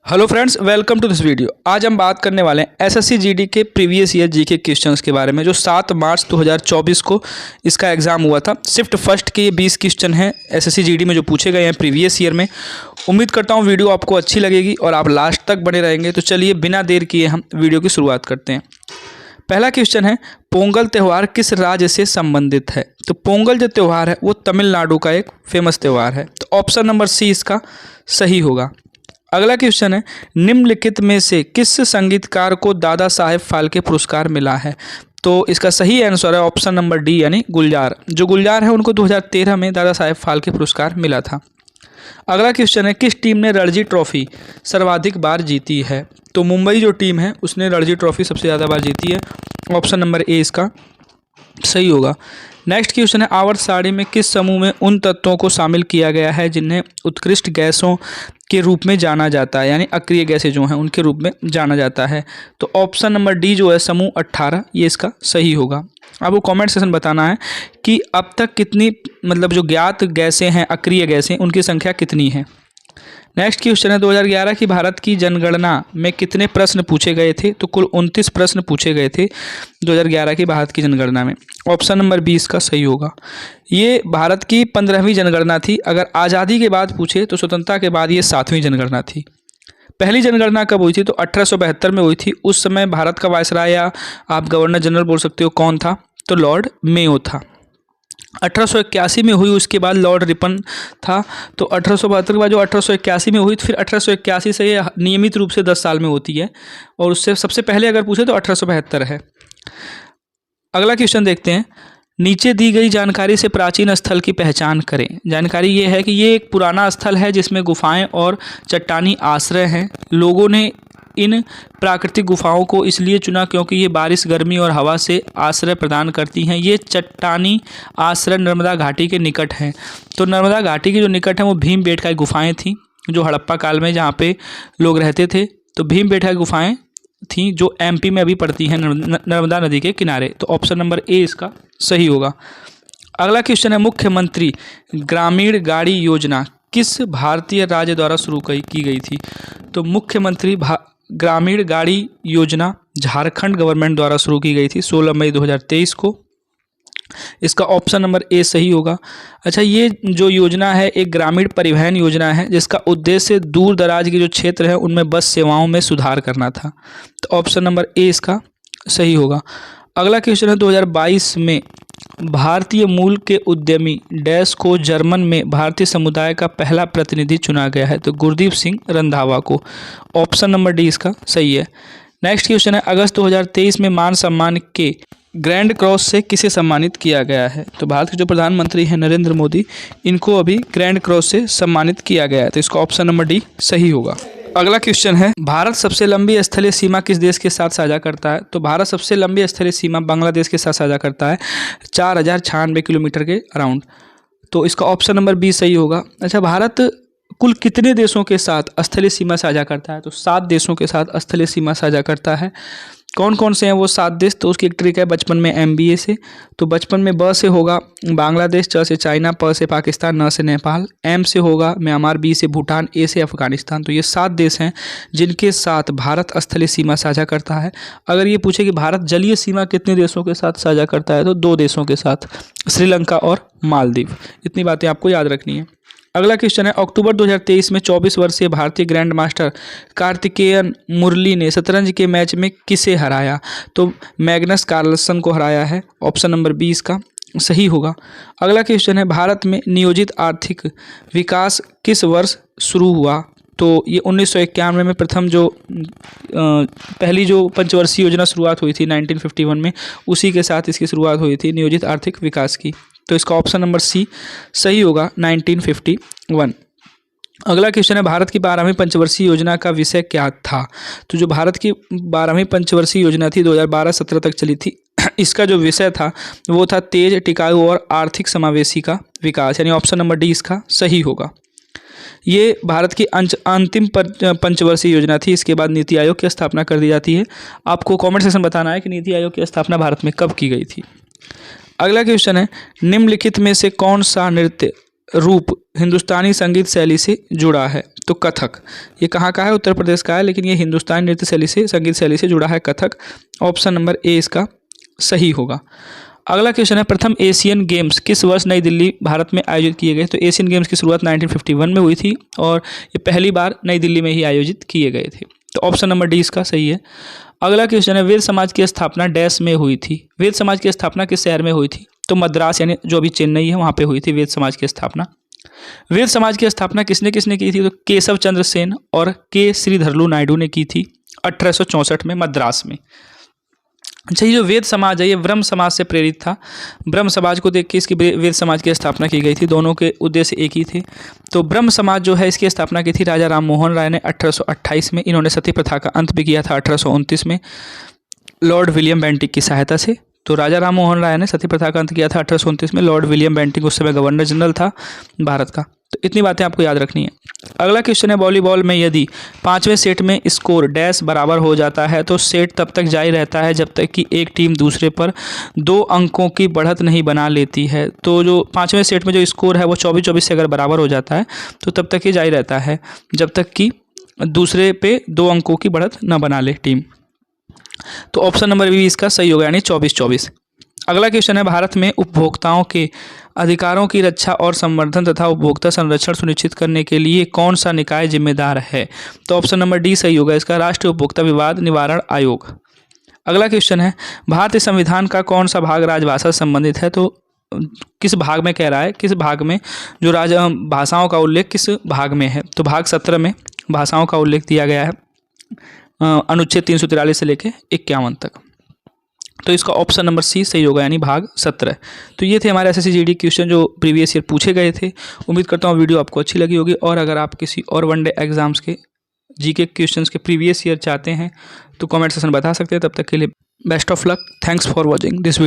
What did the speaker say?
Hello friends, welcome to this video. आज हम बात करने वाले हैं एसएससी जीडी के प्रीवियस ईयर जीके क्वेश्चंस के बारे में, जो 7 मार्च 2024 को इसका एग्जाम हुआ था। शिफ्ट फर्स्ट के ये 20 क्वेश्चन हैं एसएससी जीडी में जो पूछे गए हैं प्रीवियस ईयर में। उम्मीद करता हूँ वीडियो आपको अच्छी लगेगी और आप लास्ट तक बने रहेंगे। तो चलिए बिना देर किए हम वीडियो की शुरुआत करते हैं। पहला क्वेश्चन है, पोंगल त्यौहार किस राज्य से संबंधित है? तो पोंगल जो त्यौहार है वो तमिलनाडु का एक फेमस त्यौहार है। तो ऑप्शन नंबर सी इसका सही होगा। अगला क्वेश्चन है, निम्नलिखित में से किस संगीतकार को दादा साहेब फाल्के पुरस्कार मिला है? तो इसका सही आंसर है ऑप्शन नंबर डी यानी गुलजार। जो गुलजार है उनको 2013 में दादा साहेब फाल्के पुरस्कार मिला था। अगला क्वेश्चन है, किस टीम ने रणजी ट्रॉफी सर्वाधिक बार जीती है? तो मुंबई जो टीम है उसने रणजी ट्रॉफी सबसे ज़्यादा बार जीती है। ऑप्शन नंबर ए इसका सही होगा। नेक्स्ट क्वेश्चन है, आवर्त सारणी में किस समूह में उन तत्वों को शामिल किया गया है जिन्हें उत्कृष्ट गैसों के रूप में जाना जाता है, यानी अक्रिय गैसें जो हैं उनके रूप में जाना जाता है? तो ऑप्शन नंबर डी जो है समूह 18 ये इसका सही होगा। आपको कमेंट सेक्शन बताना है कि अब तक कितनी जो ज्ञात गैसें हैं अक्रिय गैसें उनकी संख्या कितनी है। नेक्स्ट क्वेश्चन है, 2011 की भारत की जनगणना में कितने प्रश्न पूछे गए थे? तो कुल 29 प्रश्न पूछे गए थे 2011 की भारत की जनगणना में। ऑप्शन नंबर 20 का सही होगा। ये भारत की 15वीं जनगणना थी। अगर आज़ादी के बाद पूछे तो स्वतंत्रता के बाद ये 7वीं जनगणना थी। पहली जनगणना कब हुई थी? तो 1872 में हुई थी। उस समय भारत का वायसराय या आप गवर्नर जनरल बोल सकते हो कौन था? तो लॉर्ड मेयो था। 1881 में हुई, उसके बाद लॉर्ड रिपन था। तो 1872 के बाद जो 1881 में हुई, तो फिर 1881 से ये नियमित रूप से 10 साल में होती है, और उससे सबसे पहले अगर पूछे तो 1872 है। अगला क्वेश्चन देखते हैं, नीचे दी गई जानकारी से प्राचीन स्थल की पहचान करें। जानकारी ये है कि ये एक पुराना स्थल है जिसमें गुफाएं और चट्टानी आश्रय हैं। लोगों ने इन प्राकृतिक गुफाओं को इसलिए चुना क्योंकि ये बारिश, गर्मी और हवा से आश्रय प्रदान करती हैं। ये चट्टानी आश्रय नर्मदा घाटी के निकट हैं। तो नर्मदा घाटी के जो निकट हैं वो भीमबेटका की गुफाएं थीं, जो हड़प्पा काल में जहाँ पे लोग रहते थे। तो भीमबेटका की गुफाएं थीं जो एमपी में अभी पड़ती हैं नर्मदा नदी के किनारे। तो ऑप्शन नंबर ए इसका सही होगा। अगला क्वेश्चन है, मुख्यमंत्री ग्रामीण गाड़ी योजना किस भारतीय राज्य द्वारा शुरू की गई थी? तो मुख्यमंत्री ग्रामीण गाड़ी योजना झारखंड गवर्नमेंट द्वारा शुरू की गई थी 16 मई 2023 को। इसका ऑप्शन नंबर ए सही होगा। अच्छा, ये जो योजना है एक ग्रामीण परिवहन योजना है जिसका उद्देश्य दूर दराज के जो क्षेत्र है उनमें बस सेवाओं में सुधार करना था। तो ऑप्शन नंबर ए इसका सही होगा। अगला क्वेश्चन है, 2022 में भारतीय मूल के उद्यमी डैश को जर्मन में भारतीय समुदाय का पहला प्रतिनिधि चुना गया है। तो गुरदीप सिंह रंधावा को। ऑप्शन नंबर डी इसका सही है। नेक्स्ट क्वेश्चन है, अगस्त 2023 में मान सम्मान के ग्रैंड क्रॉस से किसे सम्मानित किया गया है? तो भारत के जो प्रधानमंत्री हैं नरेंद्र मोदी, इनको अभी ग्रैंड क्रॉस से सम्मानित किया गया है। तो इसका ऑप्शन नंबर डी सही होगा। अगला क्वेश्चन है, भारत सबसे लंबी स्थलीय सीमा किस देश के साथ साझा करता है? तो भारत सबसे लंबी स्थलीय सीमा बांग्लादेश के साथ साझा करता है 4096 किलोमीटर के अराउंड। तो इसका ऑप्शन नंबर बी सही होगा। अच्छा, भारत कुल कितने देशों के साथ स्थलीय सीमा साझा करता है? तो 7 देशों के साथ स्थलीय सीमा साझा करता है। कौन कौन से हैं वो 7 देश? तो उसकी एक ट्रिक है, बचपन में MBA से। तो बचपन में ब से होगा बांग्लादेश, च से चाइना, प से पाकिस्तान, न से नेपाल, M से होगा म्यांमार, B से भूटान, A से अफगानिस्तान। तो ये 7 देश हैं जिनके साथ भारत स्थलीय सीमा साझा करता है। अगर ये पूछे कि भारत जलीय सीमा कितने देशों के साथ साझा करता है, तो 2 देशों के साथ, श्रीलंका और मालदीव। इतनी बातें आपको याद रखनी है। अगला क्वेश्चन है, अक्टूबर 2023 में 24 वर्षीय भारतीय ग्रैंड मास्टर कार्तिकेयन मुरली ने शतरंज के मैच में किसे हराया? तो मैग्नस कार्लसन को हराया है। ऑप्शन नंबर 20 का सही होगा। अगला क्वेश्चन है, भारत में नियोजित आर्थिक विकास किस वर्ष शुरू हुआ? तो ये 1991 में प्रथम जो पहली जो पंचवर्षीय योजना शुरुआत हुई थी 1951 में, उसी के साथ इसकी शुरुआत हुई थी नियोजित आर्थिक विकास की। तो इसका ऑप्शन नंबर सी सही होगा, 1951। अगला क्वेश्चन है, भारत की 12वीं पंचवर्षीय योजना का विषय क्या था? तो जो भारत की 12वीं पंचवर्षीय योजना थी 2012-17 तक चली थी, इसका जो विषय था वो था तेज, टिकाऊ और आर्थिक समावेशी का विकास, यानी ऑप्शन नंबर डी इसका सही होगा। ये भारत की अंतिम पंचवर्षीय योजना थी। इसके बाद नीति आयोग की स्थापना कर दी जाती है। आपको कमेंट सेक्शन बताना है कि नीति आयोग की स्थापना भारत में कब की गई थी। अगला क्वेश्चन है, निम्नलिखित में से कौन सा नृत्य रूप हिंदुस्तानी संगीत शैली से जुड़ा है? तो कथक, ये कहाँ का है? उत्तर प्रदेश का है, लेकिन ये हिंदुस्तानी नृत्य शैली से, संगीत शैली से जुड़ा है कथक। ऑप्शन नंबर ए इसका सही होगा। अगला क्वेश्चन है, प्रथम एशियन गेम्स किस वर्ष नई दिल्ली भारत में आयोजित किए गए? तो एशियन गेम्स की शुरुआत 1951 में हुई थी और ये पहली बार नई दिल्ली में ही आयोजित किए गए थे। तो ऑप्शन नंबर डी इसका सही है। अगला क्वेश्चन है, वेद समाज की स्थापना डैश में हुई थी? वेद समाज की स्थापना किस शहर में हुई थी? तो मद्रास, यानी जो अभी चेन्नई है वहाँ पे हुई थी वेद समाज की स्थापना। वेद समाज की स्थापना किसने किसने की थी? तो केशव चंद्र सेन और के श्रीधरलू नायडू ने की थी 1864 में मद्रास में। अच्छा, ये जो वेद समाज है ये ब्रह्म समाज से प्रेरित था। ब्रह्म समाज को देख के इसकी वेद समाज की स्थापना की गई थी। दोनों के उद्देश्य एक ही थे। तो ब्रह्म समाज जो है इसकी स्थापना की थी राजा राम मोहन राय ने 1828 में। इन्होंने सती प्रथा का अंत भी किया था 1829 में लॉर्ड विलियम बेंटिक की सहायता से। तो राजा राम मोहन राय ने सती प्रथा का अंत किया था 1829 में। लॉर्ड विलियम बेंटिक उस समय गवर्नर जनरल था भारत का। तो इतनी बातें आपको याद रखनी है। अगला क्वेश्चन है, वॉलीबॉल में यदि 5वें सेट में स्कोर डैश बराबर हो जाता है तो सेट तब तक जारी रहता है जब तक कि एक टीम दूसरे पर 2 अंकों की बढ़त नहीं बना लेती है। तो जो 5वें सेट में जो स्कोर है वो 24-24 से अगर बराबर हो जाता है तो तब तक ये जारी रहता है जब तक कि दूसरे पे 2 अंकों की बढ़त न बना ले टीम। तो ऑप्शन नंबर बी इसका सही होगा, यानी 24-24। अगला क्वेश्चन है, भारत में उपभोक्ताओं के अधिकारों की रक्षा और संवर्धन तथा उपभोक्ता संरक्षण सुनिश्चित करने के लिए कौन सा निकाय जिम्मेदार है? तो ऑप्शन नंबर डी सही होगा इसका, राष्ट्रीय उपभोक्ता विवाद निवारण आयोग। अगला क्वेश्चन है, भारतीय संविधान का कौन सा भाग राजभाषा से संबंधित है? तो किस भाग में कह रहा है, किस भाग में जो भाषाओं का उल्लेख किस भाग में है? तो भाग 17 में भाषाओं का उल्लेख दिया गया है, अनुच्छेद 343 से लेकर 51 तक। तो इसका ऑप्शन नंबर सी सही होगा, यानी भाग 17। तो ये थे हमारे एसएससी जीडी क्वेश्चन जो प्रीवियस ईयर पूछे गए थे। उम्मीद करता हूँ वीडियो आपको अच्छी लगी होगी। और अगर आप किसी और वनडे एग्जाम्स के जीके क्वेश्चंस के प्रीवियस ईयर चाहते हैं तो कमेंट सेक्शन बता सकते हैं। तब तक के लिए best of luck. Thanks for watching this video.